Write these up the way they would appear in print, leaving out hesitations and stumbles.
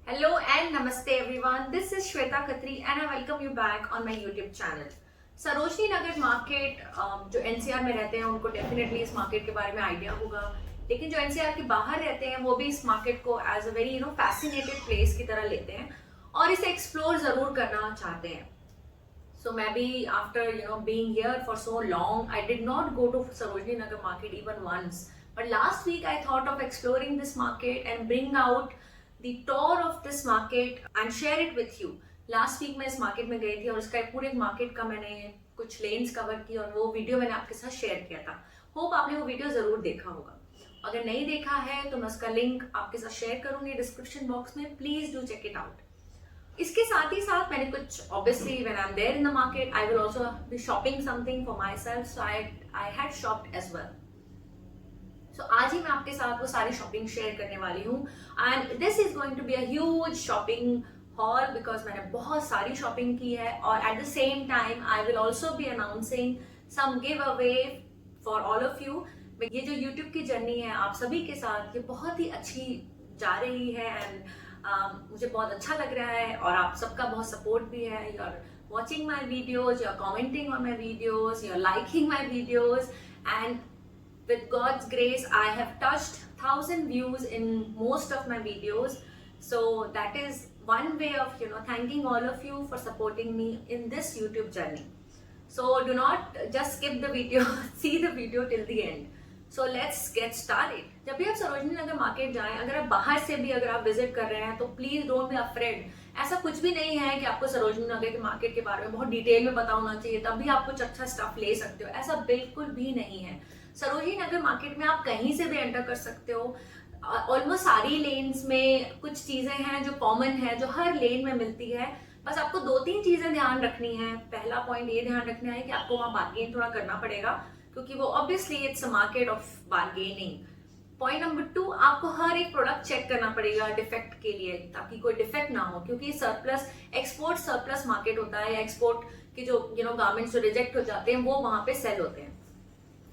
Hello and namaste everyone. This is Shweta Khatri and I welcome you back on my YouTube channel. Sarojini Nagar market जो NCR में रहते हैं उनको definitely इस market के बारे में आइडिया होगा, लेकिन जो एनसीआर के बाहर रहते हैं वो भी इस मार्केट को as a very fascinated place की तरह लेते हैं और इसे एक्सप्लोर जरूर करना चाहते हैं. So maybe after being here for so long, I did not go to Sarojini Nagar market even once. But last week I thought of exploring this market and bring out the tour of this market and share it with you. Last week मैं इस market में गई थी और उसका पूरे market का मैंने कुछ लेन्स कवर की और वो वीडियो मैंने आपके साथ शेयर किया था. होप आपने वो वीडियो जरूर देखा होगा. अगर नहीं देखा है तो मैं उसका लिंक आपके साथ शेयर करूंगी डिस्क्रिप्शन बॉक्स में. Please do check it out. इसके साथ ही साथ मैंने कुछ obviously when I am there in the market I will also be shopping something for myself, so I had shopped as well. So आज ही मैं आपके साथ वो सारी शॉपिंग शेयर करने वाली हूँ and this is going to be a huge shopping hall because मैंने बहुत सारी शॉपिंग की है और at the same time I will also be announcing some giveaway for all of you. ये जो यूट्यूब की जर्नी है आप सभी के साथ ये बहुत ही अच्छी जा रही है एंड मुझे बहुत अच्छा लग रहा है और आप सबका बहुत सपोर्ट भी है. You are watching my videos, you are commenting on my videos, you are liking my videos and with God's grace I have touched 1,000 views in most of my videos, so that is one way of thanking all of you for supporting me in this YouTube journey. So do not just skip the video, see the video till the end. So let's get started. जब भी आप Sarojini Nagar market जाएं, अगर आप बाहर से भी अगर आप विजिट कर रहे हैं तो प्लीज डोंट बी अफ्रेड. ऐसा कुछ भी नहीं है कि आपको सरोजनी नगर के मार्केट के बारे में बहुत डिटेल में पता होना चाहिए तभी आप कुछ अच्छा स्टफ ले सकते हो. ऐसा बिल्कुल भी नहीं है. सरोजनी नगर मार्केट में आप कहीं से भी एंटर कर सकते हो. ऑलमोस्ट सारी लेन्स में कुछ चीजें हैं जो कॉमन है, जो हर लेन में मिलती है. बस आपको 2-3 चीजें ध्यान रखनी है. पहला पॉइंट ये ध्यान रखना है कि आपको वहाँ बार्गेन थोड़ा करना पड़ेगा क्योंकि वो obviously it's a market of bargaining. Point number 2, आपको हर एक प्रोडक्ट चेक करना पड़ेगा डिफेक्ट के लिए ताकि कोई डिफेक्ट ना हो, क्योंकि सरप्लस एक्सपोर्ट सरप्लस मार्केट होता है या एक्सपोर्ट के जो गारमेंट्स जो रिजेक्ट हो जाते हैं वो वहाँ पे सेल होते हैं.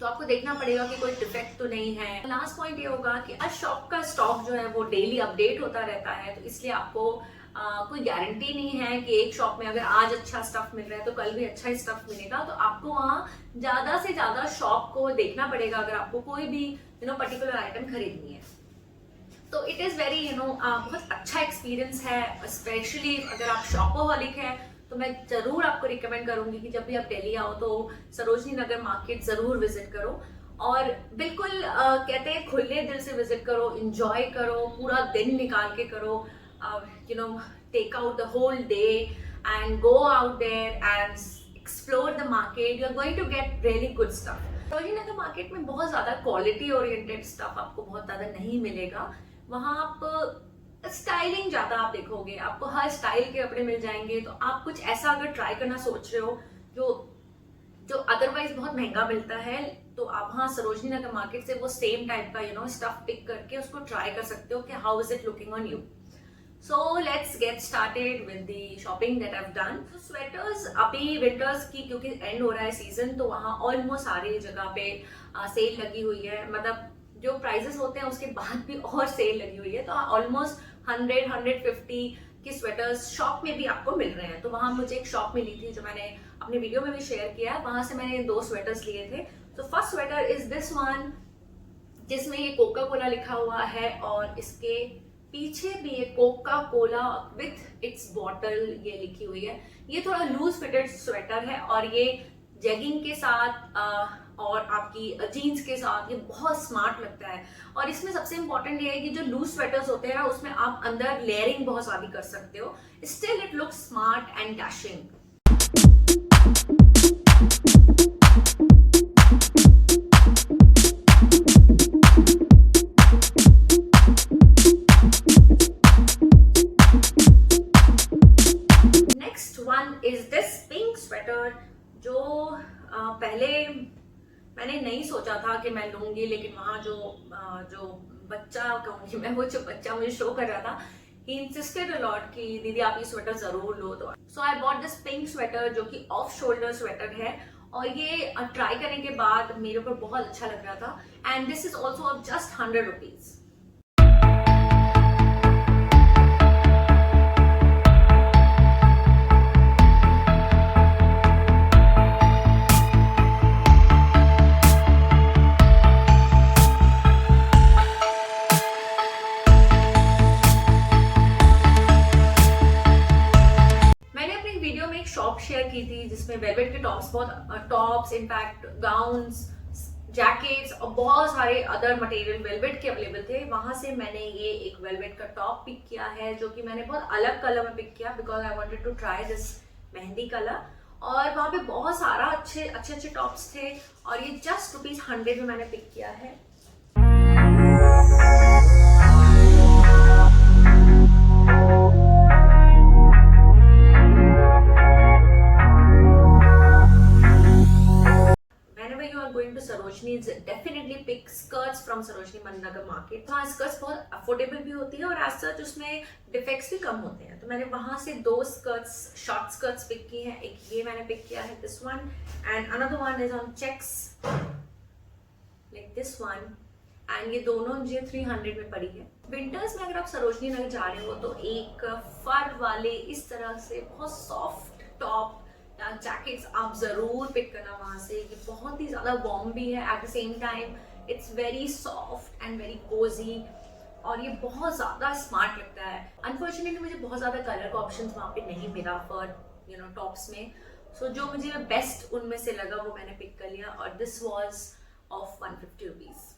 तो आपको देखना पड़ेगा कि कोई डिफेक्ट तो नहीं है. लास्ट पॉइंट ये होगा कि आज शॉप का स्टॉक जो है वो डेली अपडेट होता रहता है, तो इसलिए आपको कोई गारंटी नहीं है कि एक शॉप में अगर आज अच्छा स्टफ मिल रहा है तो कल भी अच्छा ही स्टफ मिलेगा. तो आपको वहाँ ज्यादा से ज्यादा शॉप को देखना पड़ेगा अगर आपको कोई भी पर्टिकुलर आइटम खरीदनी है. तो इट इज वेरी बहुत अच्छा एक्सपीरियंस है. स्पेशली अगर आप शॉपोहॉलिक है तो मैं जरूर आपको रिकमेंड करूंगी कि जब भी आप दिल्ली आओ तो सरोजनी नगर मार्केट जरूर विजिट करो और बिल्कुल कहते हैं खुले दिल से विजिट करो, एंजॉय करो, पूरा दिन निकाल के करो. Take out the whole day and go out there and explore the market. You are going to get really good stuff. Sarojini Nagar market में बहुत ज्यादा क्वालिटी ओरिएंटेड स्टफ आपको बहुत ज्यादा नहीं मिलेगा. वहाँ आप स्टाइलिंग ज्यादा आप देखोगे, आपको हर स्टाइल के कपड़े मिल जाएंगे. तो आप कुछ ऐसा अगर ट्राई करना सोच रहे हो जो अदरवाइज बहुत महंगा मिलता है तो आप वहाँ सरोजनी नगर मार्केट से वो सेम टाइप का स्टफ पिक करके उसको ट्राई कर सकते हो कि how is it looking on you. So let's get started with the shopping that I have done. Sweaters अभी विंटर्स की क्योंकि एंड हो रहा है सीजन तो वहाँ ऑलमोस्ट सारी जगह पे सेल लगी हुई है. मतलब जो प्राइजेस होते हैं उसके बाद भी और सेल लगी हुई है. तो ऑलमोस्ट 100-150 की स्वेटर्स शॉप में भी आपको मिल रहे हैं. तो वहां मुझे एक शॉप मिली थी जो मैंने अपने वीडियो में भी शेयर किया है. वहां से मैंने 2 स्वेटर्स लिए थे. तो first sweater is this one जिसमें ये कोका कोला लिखा हुआ है और इसके पीछे भी ये Coca Cola with its bottle ये लिखी हुई है. ये थोड़ा लूज फिटेड स्वेटर है और ये जेगिंग के साथ और आपकी जीन्स के साथ ये बहुत स्मार्ट लगता है. और इसमें सबसे इंपॉर्टेंट ये है कि जो लूज स्वेटर्स होते हैं उसमें आप अंदर लेयरिंग बहुत सारी कर सकते हो. Still it looks smart and dashing. Next one is this pink sweater जो पहले मैंने नहीं सोचा था कि मैं लूंगी, लेकिन वहाँ जो बच्चा कहूँगी मैं, वो जो बच्चा मुझे शो कर रहा था, he insisted a lot कि दीदी आप ये स्वेटर जरूर लो. तो so I bought this pink sweater जो कि ऑफ शोल्डर स्वेटर है और ये ट्राई करने के बाद मेरे ऊपर बहुत अच्छा लग रहा था. And this is also of just 100 rupees. की थी जिसमें वेलवेट के टॉप्स इनफैक्ट गाउन्स, जैकेट्स और बहुत सारे अदर मटेरियल वेलवेट के अवेलेबल थे। वहां से मैंने ये एक वेलवेट का टॉप पिक किया है जो कि मैंने बहुत अलग कलर में पिक किया because I wanted to try this mehndi colour. और वहाँ पे बहुत सारा अच्छे टॉप्स थे और ये जस्ट ₹100 में मैंने पिक किया है। Sarojini definitely pick skirts from Sarojini Maninagar market. वहाँ स्कर्ट्स बहुत अफोर्डेबल भी होती है और एज सच उसमें डिफेक्ट्स भी कम होते हैं। तो मैंने वहाँ से 2 स्कर्ट्स, शॉर्ट स्कर्ट्स पिक की हैं। एक ये मैंने पिक किया है, this one, and another one is on checks like this one, and ये दोनों मुझे 300 में पड़ी है। विंटर्स में अगर आप सरोजनी नगर जा रहे हो तो एक फर वाले इस तरह से बहुत सॉफ्ट टॉप या जैकेट्स आप जरूर पिक करना वहां से। ये बहुत ही ज्यादा वार्म भी है, eight the same time it's very soft and very Cozi और ये बहुत ज्यादा स्मार्ट लगता है। अनफॉर्चुनेटली मुझे बहुत ज्यादा कलर का ऑप्शन वहाँ पे नहीं मिला फॉर टॉप्स में, सो जो मुझे बेस्ट उनमें से लगा वो मैंने पिक कर लिया और this was of ₹150।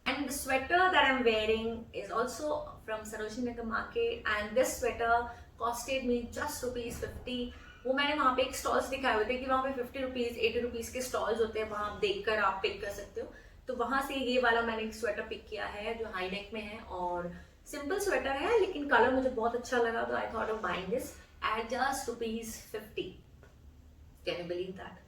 And the sweater that I'm wearing is also from Sarojini Nagar market, and this sweater costed me just ₹50। वो मैंने वहाँ पे एक स्टॉल्स दिखाए हुए थे कि वहाँ पे ₹50, ₹80 के स्टॉल्स होते हैं, वहाँ देखकर आप पिक कर सकते हो। तो वहाँ से ये वाला मैंने एक स्वेटर पिक किया है जो हाई नेक में है और सिंपल स्वेटर है लेकिन कलर मुझे बहुत अच्छा लगा तो I thought of buying this at just ₹50। Can you believe that?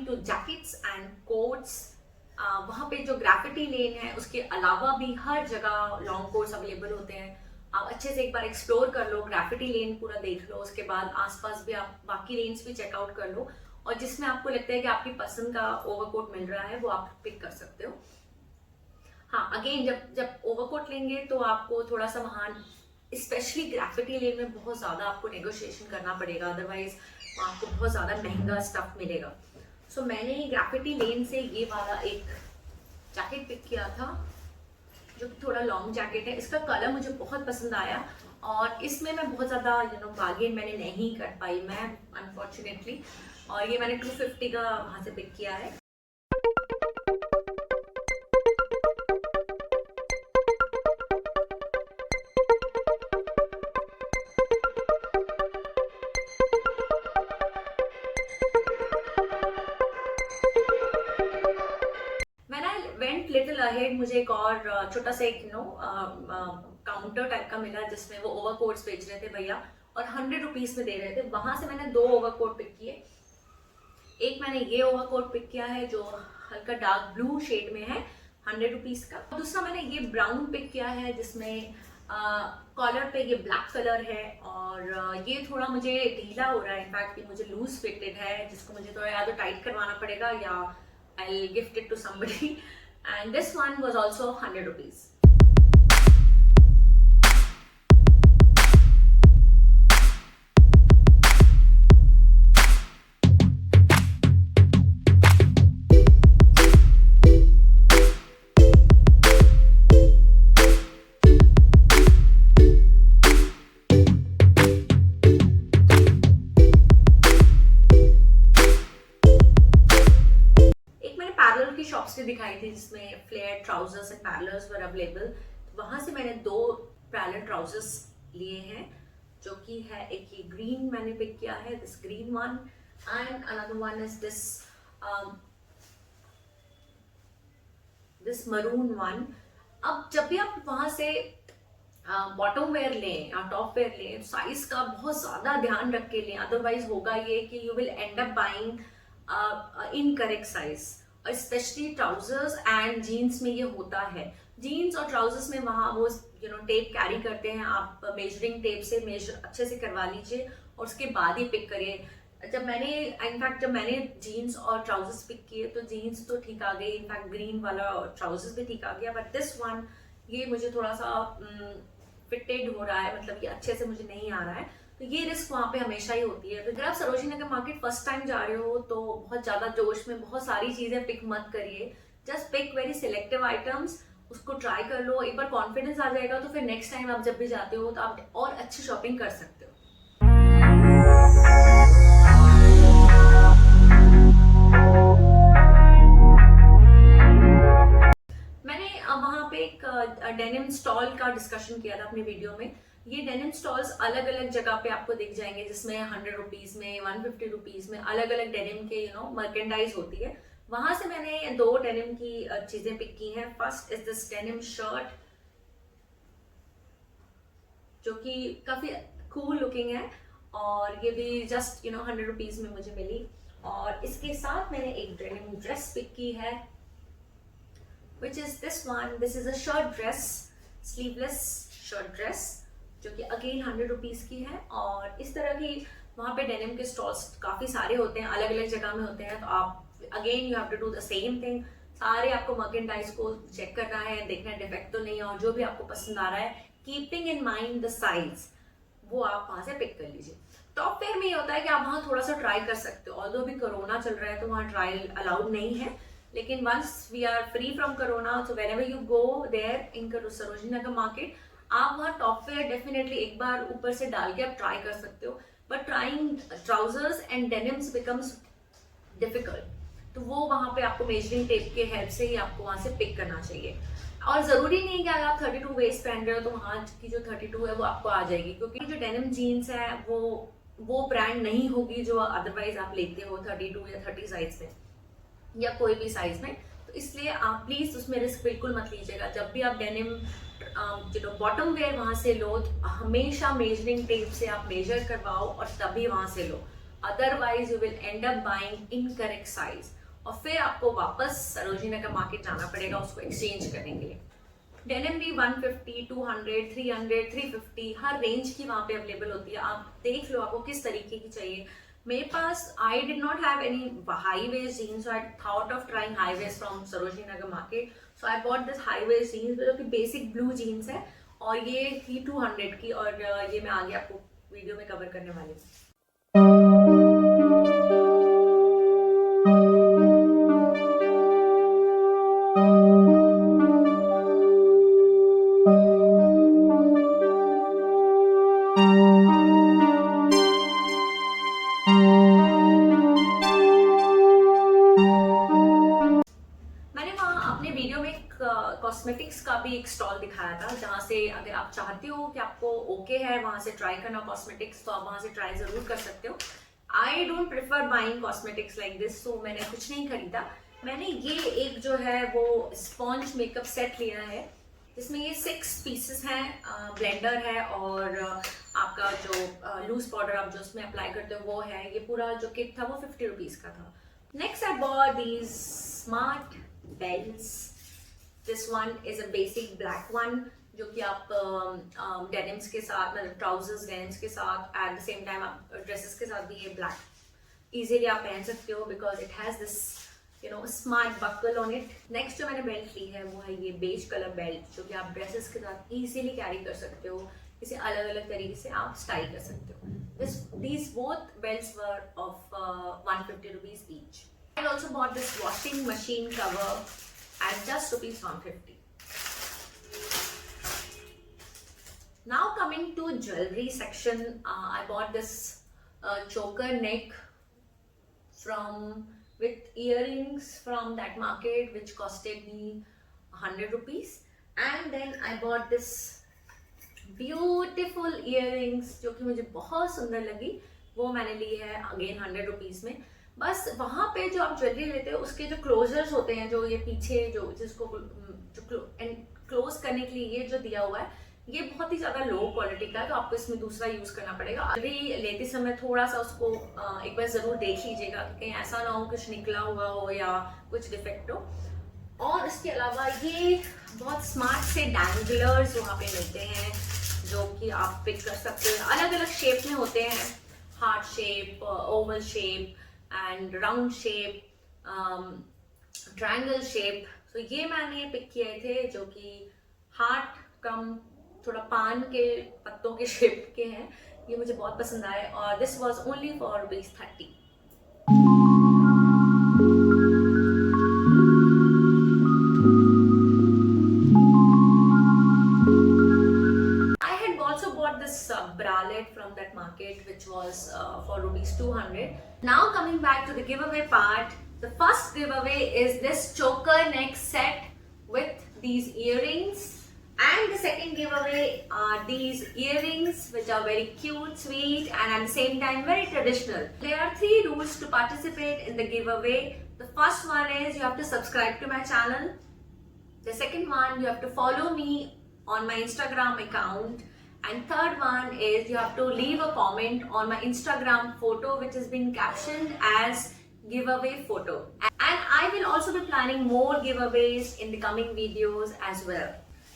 Two jackets and coats, वहाँ पे जो ग्राफिटी लेन है उसके अलावा भी हर जगह लॉन्ग कोट्स अवेलेबल होते हैं। आप अच्छे से एक बार एक्सप्लोर कर लो, ग्राफिटी लेन पूरा देख लो, उसके बाद आसपास भी आप बाकी लेन्स भी चेकआउट कर लो और जिसमें आपको लगता है कि आपकी पसंद का ओवरकोट मिल रहा है वो आप पिक कर सकते हो। हाँ, अगेन जब ओवरकोट लेंगे तो आपको थोड़ा सा वहाँ स्पेशली ग्राफिटी लेन में बहुत ज़्यादा आपको नेगोशिएशन करना पड़ेगा, अदरवाइज आपको बहुत ज़्यादा महंगा स्टफ मिलेगा। सो मैंने ग्राफिटी लेन से ये वाला एक जैकेट पिक किया था जो कि थोड़ा लॉन्ग जैकेट है। इसका कलर मुझे बहुत पसंद आया और इसमें मैं बहुत ज़्यादा बार्गेन मैंने नहीं कर पाई मैं अनफॉर्चुनेटली, और ये मैंने 250 का वहाँ से पिक किया है। वेंट लिटिल अहेड, मुझे एक और छोटा सा एक काउंटर टाइप का मिला जिसमें वो ओवरकोट्स बेच रहे थे भैया और ₹100 में दे रहे थे। वहां से मैंने 2 ओवरकोट पिक किए। एक मैंने ये ओवरकोट पिक किया है जो हल्का डार्क ब्लू शेड में है, ₹100 का। दूसरा मैंने ये ब्राउन पिक किया है जिसमें कॉलर पे ये ब्लैक कलर है और ये थोड़ा मुझे ढीला हो रहा है, इनफैक्ट ये मुझे लूज फिटेड है जिसको मुझे थोड़ा या तो टाइट करवाना पड़ेगा या I'll gift it to somebody, and this one was also ₹100। Shops भी दिखाई थी जिसमें flare trousers and parallels were available. वहां से मैंने 2 पैरेलल ट्राउजर्स लिए हैं जो कि है एक ये ग्रीन मैंने पिक किया है, this green one, and another one is this maroon one. अब जब भी आप वहां से बॉटम वेयर लें या टॉप वेयर लें साइज का बहुत ज्यादा ध्यान रख के लें, अदरवाइज होगा ये कि you will end up buying incorrect size, specially trousers and jeans में ये होता है। जीन्स और ट्राउजर्स में वहाँ वो टेप कैरी करते हैं, आप मेजरिंग टेप से मेजर अच्छे से करवा लीजिए और उसके बाद ही पिक करिए। जब मैंने जीन्स और ट्राउजर्स पिक किए तो जीन्स तो ठीक आ गई, इनफैक्ट ग्रीन वाला ट्राउजर्स भी ठीक आ गया, बट दिस वन ये मुझे थोड़ा सा फिटेड हो रहा है, मतलब ये अच्छे से मुझे नहीं आ रहा है, तो ये रिस्क वहाँ पे हमेशा ही होती है। तो अगर आप Sarojini Nagar market first time जा रहे हो तो बहुत ज्यादा जोश में बहुत सारी चीजें पिक मत करिए, just pick very selective items, उसको ट्राई कर लो, एक बार कॉन्फिडेंस आ जाएगा तो फिर नेक्स्ट टाइम आप जब भी जाते हो तो आप और अच्छी शॉपिंग कर सकते हो। मैंने वहाँ पे एक डेनिम स्टॉल का डिस्कशन किया था अपनी वीडियो में। ये डेनिम स्टॉल्स अलग अलग जगह पे आपको दिख जाएंगे, जिसमें 100 रुपीज में, 150 रुपीज में अलग अलग डेनिम के मर्केंडाइज होती है। वहां से मैंने 2 डेनिम की चीजें पिक की हैं। First is this denim shirt जो कि काफी कूल लुकिंग है और ये भी जस्ट 100 रुपीज में मुझे मिली। और इसके साथ मैंने एक डेनिम ड्रेस पिक की है which is this one. This is a shirt dress, sleeveless shirt dress जो कि अगेन 100 रुपीज की है। और इस तरह की वहाँ पे डेनिम के स्टॉल्स काफी सारे होते हैं, अलग अलग जगह में होते हैं, तो आप again you have to do the same thing, सारे आपको मर्केंडाइज को चेक करना है, देखना है डिफेक्ट तो नहीं है, और जो भी आपको पसंद आ रहा है keeping in mind the size वो आप वहां से पिक कर लीजिए। टॉप वेयर में ये होता है कि आप वहाँ थोड़ा सा ट्राई कर सकते हो, ऑल्दो अभी कोरोना चल रहा है तो वहाँ ट्रायल अलाउड नहीं है, लेकिन once we are free from corona so whenever you go there in Sarojini Nagar market, आप वहाँ टॉप वेयर डेफिनेटली एक बार ऊपर से डाल के आप ट्राई कर सकते हो, but trying trousers and denims becomes difficult, तो वो वहाँ पे आपको मेजरिंग टेप के हेल्प से ही आपको वहाँ से पिक करना चाहिए। और जरूरी नहीं कि अगर आप 32 वेस्ट पहन रहे हो तो वहाँ की जो 32 है वो आपको आ जाएगी, क्योंकि जो डेनिम जीन्स है वो ब्रांड नहीं होगी जो अदरवाइज आप लेते हो 32 या 30 साइज में या कोई भी साइज में, तो इसलिए आप प्लीज उसमें रिस्क बिल्कुल मत लीजिएगा। जब भी आप डेनिम बॉटम वेयर वहां से लो तो हमेशा मेजरिंग टेप से आप मेजर करवाओ और तभी वहां से लो, otherwise you will end up buying incorrect size और फिर आपको वापस सरोजिनी नगर मार्केट जाना पड़ेगा उसको एक्सचेंज करने के लिए। डेनिम भी 150, 200, 300, 350 हर रेंज की वहाँ पे अवेलेबल होती है, आप देख लो आपको किस तरीके की चाहिए। मेरे पास I did not have any high waist jeans, so I thought of trying high waist from Sarojini Nagar market, so I bought this high waist jeans जो कि बेसिक ब्लू जीन्स है और ये थी 200 की, और ये मैं आगे आपको वीडियो में कवर करने वाली हूँ। कॉस्मेटिक्स का भी एक स्टॉल दिखाया था, जहाँ से अगर आप चाहते हो कि आपको ओके है वहां से ट्राई करना कॉस्मेटिक्स, तो आप वहां से ट्राई जरूर कर सकते हो। I don't prefer buying cosmetics like this, so मैंने कुछ नहीं खरीदा। मैंने ये एक जो है वो स्पॉन्ज मेकअप सेट लिया है, जिसमें ये 6 पीसेस हैं, ब्लेंडर है और आपका जो लूज पाउडर आप जो उसमें अप्लाई करते हो वो है। ये पूरा जो किट था वो 50 रुपीज का था। Next I bought these smart belts. This one is a basic black one जो कि आप डेनिम्स के साथ, मतलब ट्राउजर्स डेनिम्स के साथ, एट द सेम टाइम आप ड्रेसेस के साथ भी ये ब्लैक इजीली आप पहन सकते हो because it has this smart buckle on it. Next जो मैंने बेल्ट ली है वो है ये बेज कलर बेल्ट, जो कि आप ड्रेसेस के साथ इजीली कैरी कर सकते हो, इसे अलग अलग तरीके से आप स्टाइल कर सकते हो। These both belts were of 150 rupees each. I also bought this washing machine cover at just rupees 150. Now coming to jewelry section, I bought this choker neck with earrings from that market which costed me 100 rupees, and then I bought this beautiful earrings जो कि मुझे बहुत सुंदर लगी, वो मैंने ली है again 100 rupees में। बस वहां पे जो आप ज्वेलरी लेते हो उसके जो क्लोजर्स होते हैं, जो ये पीछे जो जिसको क्लोज करने के लिए ये जो दिया हुआ है, ये बहुत ही ज्यादा लो क्वालिटी का है, तो आपको इसमें दूसरा यूज करना पड़ेगा। अभी लेते समय थोड़ा सा उसको एक बार जरूर देख लीजिएगा, कहीं ऐसा ना हो कुछ निकला हुआ हो या कुछ डिफेक्ट हो। और इसके अलावा ये बहुत स्मार्ट से डैंगलर्स वहाँ पे मिलते हैं जो कि आप पिक कर सकते हैं। अलग अलग शेप में होते हैं, heart shape, Oval shape and round shape, triangle shape. तो ये मैंने पिक किए थे जो कि हार्ट कम थोड़ा पान के पत्तों के शेप के हैं। ये मुझे बहुत पसंद आए और this was only for ₹30। Bralette from that market, which was for ₹200. Now coming back to the giveaway part, the first giveaway is this choker neck set with these earrings, and the second giveaway are these earrings which are very cute, sweet, and at the same time very traditional. There are 3 rules to participate in the giveaway. The first one is you have to subscribe to my channel. The second one, you have to follow me on my Instagram account. And third one is you have to leave a comment on my Instagram photo which has been captioned as giveaway photo. And I will also be planning more giveaways in the coming videos as well.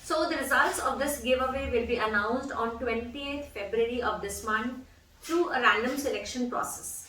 So the results of this giveaway will be announced on 20th February of this month through a random selection process.